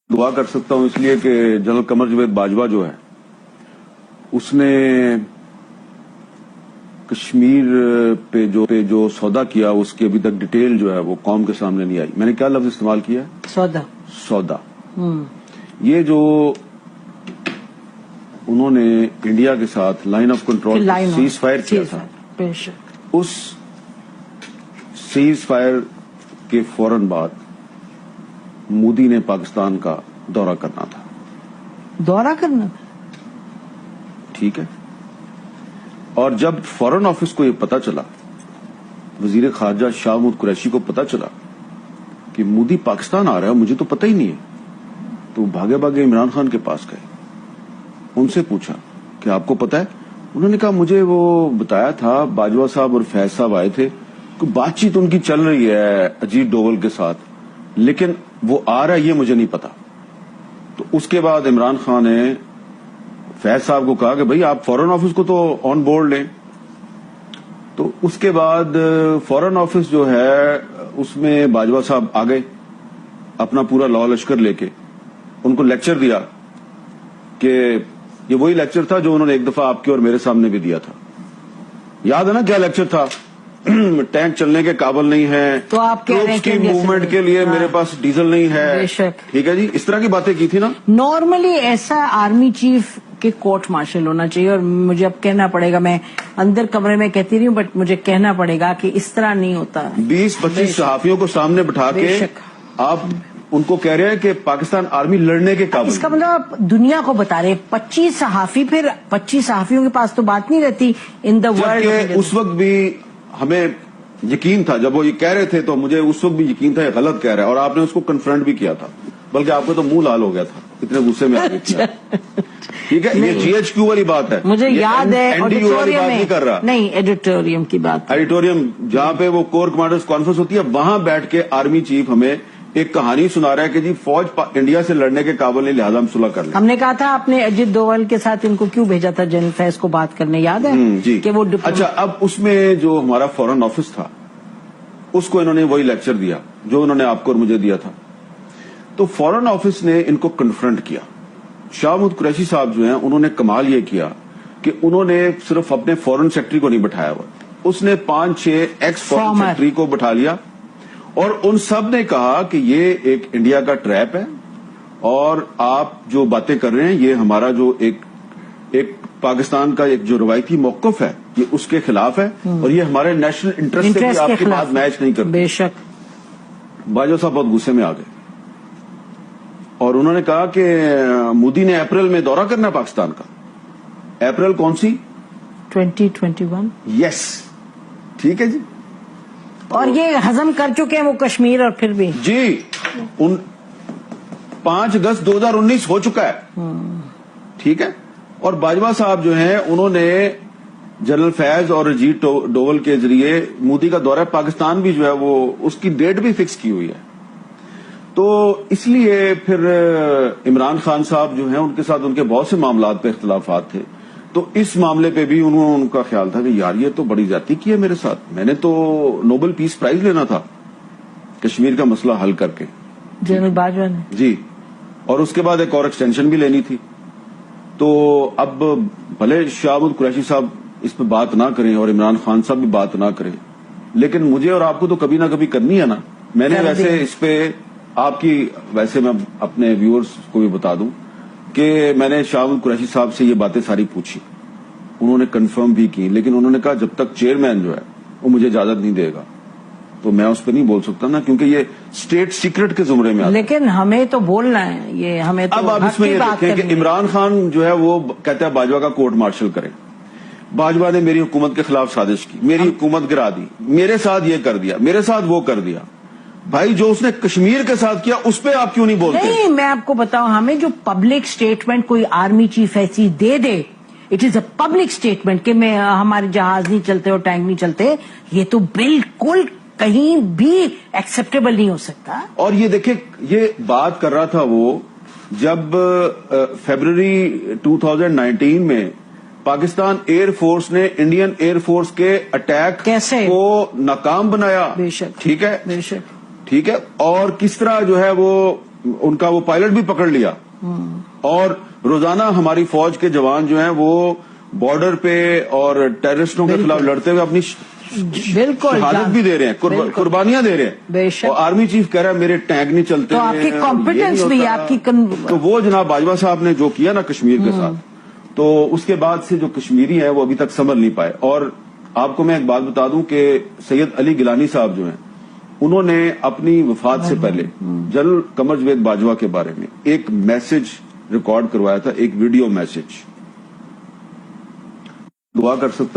دعا کر سکتا ہوں اس لیے کہ جنرل قمر جاوید باجوہ جو ہے اس نے کشمیر پہ جو سودا کیا اس کی ابھی تک ڈیٹیل جو ہے وہ قوم کے سامنے نہیں آئی. میں نے کیا لفظ استعمال کیا ہے؟ سودا. یہ جو انہوں نے انڈیا کے ساتھ line of control cease fire کیا تھا، اس سیز فائر کے فوراً بعد مودی نے پاکستان کا دورہ کرنا تھا. ٹھیک ہے. اور جب فورن آفس کو یہ پتا چلا، وزیر خارجہ شاہ محمود قریشی کو پتا چلا کہ مودی پاکستان آ رہا ہے، مجھے تو پتہ ہی نہیں ہے، تو بھاگے بھاگے عمران خان کے پاس گئے. ان سے پوچھا کہ آپ کو پتا ہے؟ انہوں نے کہا مجھے وہ بتایا تھا، باجوہ صاحب اور فیض صاحب آئے تھے، کوئی بات چیت ان کی چل رہی ہے اجیت ڈوول کے ساتھ، لیکن وہ آ رہا ہے یہ مجھے نہیں پتا. تو اس کے بعد عمران خان نے فیض صاحب کو کہا کہ بھائی آپ فورن آفس کو تو آن بورڈ لیں. تو اس کے بعد فورن آفس جو ہے اس میں باجوہ صاحب آ گئے اپنا پورا لاؤ لشکر لے کے. ان کو لیکچر دیا کہ یہ وہی لیکچر تھا جو انہوں نے ایک دفعہ آپ کے اور میرے سامنے بھی دیا تھا. یاد ہے نا کیا لیکچر تھا؟ ٹینک چلنے کے قابل نہیں ہے، تو آپ ٹروپس کی موومنٹ کے لیے میرے پاس ڈیزل نہیں ہے. ٹھیک ہے جی، اس طرح کی باتیں کی تھی نا. نارملی ایسا آرمی چیف کے کورٹ مارشل ہونا چاہیے، اور مجھے اب کہنا پڑے گا، میں اندر کمرے میں کہتی رہی ہوں بٹ مجھے کہنا پڑے گا کہ اس طرح نہیں ہوتا. 20-25 صحافیوں کو سامنے بٹھا کے آپ ان کو کہہ رہے ہیں کہ پاکستان آرمی لڑنے کے قابل. اس کا مطلب آپ دنیا کو بتا رہے 25 صحافی، پھر 25 صحافیوں کے پاس تو بات نہیں رہتی ان دا ورلڈ. اس وقت بھی ہمیں یقین تھا جب وہ یہ کہہ رہے تھے، تو مجھے اس وقت بھی یقین تھا یہ غلط کہہ رہا ہے، اور آپ نے اس کو کنفرنٹ بھی کیا تھا، بلکہ آپ کو تو منہ لال ہو گیا تھا، اتنے غصے میں آ گئی تھی. ٹھیک ہے، یہ جی ایچ کیو والی بات ہے، مجھے یاد ہے ایڈیٹوریم نہیں کر رہا، نہیں ایڈیٹوریم کی بات، ایڈیٹوریم جہاں پہ وہ کور کمانڈرز کانفرنس ہوتی ہے، وہاں بیٹھ کے آرمی چیف ہمیں ایک کہانی سنا رہا ہے کہ جی فوج انڈیا سے لڑنے کے قابل نہیں، لہٰذا ہم صلح کر لیں. ہم نے کہا تھا آپ نے اجیت ڈوول کے ساتھ ان کو کیوں بھیجا تھا جنرل فیض کو بات کرنے، یاد ہے؟ جی کہ وہ اچھا. اب اس میں جو ہمارا فورن آفس تھا اس کو انہوں نے وہی لیکچر دیا جو انہوں نے آپ کو اور مجھے دیا تھا. تو فورن آفس نے ان کو کنفرنٹ کیا. شاہ محمود قریشی صاحب جو ہیں انہوں نے کمال یہ کیا کہ انہوں نے صرف اپنے فورن سیکٹری کو نہیں بٹھایا ہوا، اس نے 5-6 ایکس فورن سیکٹری کو بٹھا لیا، اور ان سب نے کہا کہ یہ ایک انڈیا کا ٹریپ ہے، اور آپ جو باتیں کر رہے ہیں یہ ہمارا جو ایک پاکستان کا ایک جو روایتی موقف ہے یہ اس کے خلاف ہے، اور یہ ہمارے نیشنل انٹرسٹ سے بھی آپ کی بات میچ نہیں کرتی. بے شک. باجوہ صاحب بہت غصے میں آ گئے، اور انہوں نے کہا کہ مودی نے اپریل میں دورہ کرنا ہے پاکستان کا. اپریل کون سی؟ 2021. یس. ٹھیک ہے جی. اور یہ ہضم کر چکے ہیں وہ کشمیر، اور پھر بھی جی 5 اگست 2019 ہو چکا ہے. ٹھیک ہے. اور باجوہ صاحب جو ہیں انہوں نے جنرل فیض اور اجیت ڈوول کے ذریعے مودی کا دورہ پاکستان بھی جو ہے وہ اس کی ڈیٹ بھی فکس کی ہوئی ہے. تو اس لیے پھر عمران خان صاحب جو ہیں ان کے ساتھ ان کے بہت سے معاملات پہ اختلافات تھے، تو اس معاملے پہ بھی ان کا خیال تھا کہ یار یہ تو بڑی زیادتی کی ہے میرے ساتھ، میں نے تو نوبل پیس پرائز لینا تھا کشمیر کا مسئلہ حل کر کے. جنرل باجوہ نے جی، اور اس کے بعد ایک اور ایکسٹینشن بھی لینی تھی. تو اب بھلے شاہ محمود قریشی صاحب اس پہ بات نہ کریں اور عمران خان صاحب بھی بات نہ کریں، لیکن مجھے اور آپ کو تو کبھی نہ کبھی کرنی ہے نا. میں نے ویسے اس پہ آپ کی ویسے میں اپنے ویورز کو بھی بتا دوں کہ میں نے شاہ محمود قریشی صاحب سے یہ باتیں ساری پوچھی، انہوں نے کنفرم بھی کی، لیکن انہوں نے کہا جب تک چیئرمین جو ہے وہ مجھے اجازت نہیں دے گا تو میں اس پہ نہیں بول سکتا نا، کیونکہ یہ اسٹیٹ سیکرٹ کے زمرے میں آتا ہے. لیکن ہمیں تو بولنا ہے، یہ ہمیں تو اب آپ اس میں یہ دیکھیں کہ عمران خان جو ہے وہ کہتا ہے باجوہ کا کورٹ مارشل کریں. باجوہ نے میری حکومت کے خلاف سازش کی، میری حکومت گرا دی، میرے ساتھ یہ کر دیا، میرے ساتھ وہ کر دیا. بھائی جو اس نے کشمیر کے ساتھ کیا اس پہ آپ کیوں نہیں بولتے؟ نہیں، میں آپ کو بتاؤں، ہمیں جو پبلک سٹیٹمنٹ کوئی آرمی چیف ایسی دے دے، it is a public statement کہ میں ہمارے جہاز نہیں چلتے اور ٹینک نہیں چلتے، یہ تو بالکل کہیں بھی ایکسپٹیبل نہیں ہو سکتا. اور یہ دیکھیں یہ بات کر رہا تھا وہ جب فیبروری 2019 میں پاکستان ایئر فورس نے انڈین ایئر فورس کے اٹیک کو ناکام بنایا. بے شک. ٹھیک ہے، بے شک. ٹھیک ہے. اور کس طرح جو ہے وہ ان کا وہ پائلٹ بھی پکڑ لیا، اور روزانہ ہماری فوج کے جوان جو ہیں وہ بارڈر پہ اور ٹیررسٹوں کے خلاف لڑتے ہوئے اپنی بالکل شہادت بھی دے رہے ہیں، قربانیاں دے رہے ہیں، بے شک۔ اور آرمی چیف کہہ رہا ہے میرے ٹینک نہیں چلتے، تو آپ کی کمپیٹنس بھی، آپ کی تو وہ جناب باجوہ صاحب نے جو کیا نا کشمیر کے ساتھ، تو اس کے بعد سے جو کشمیری ہیں وہ ابھی تک سنبھل نہیں پائے۔ اور آپ کو میں ایک بات بتا دوں کہ سید علی گیلانی صاحب جو ہیں، انہوں نے اپنی وفات سے پہلے جنرل قمر جاوید باجوہ کے بارے میں ایک میسج ریکارڈ کروایا تھا، ایک ویڈیو میسج، دعا کر سکتا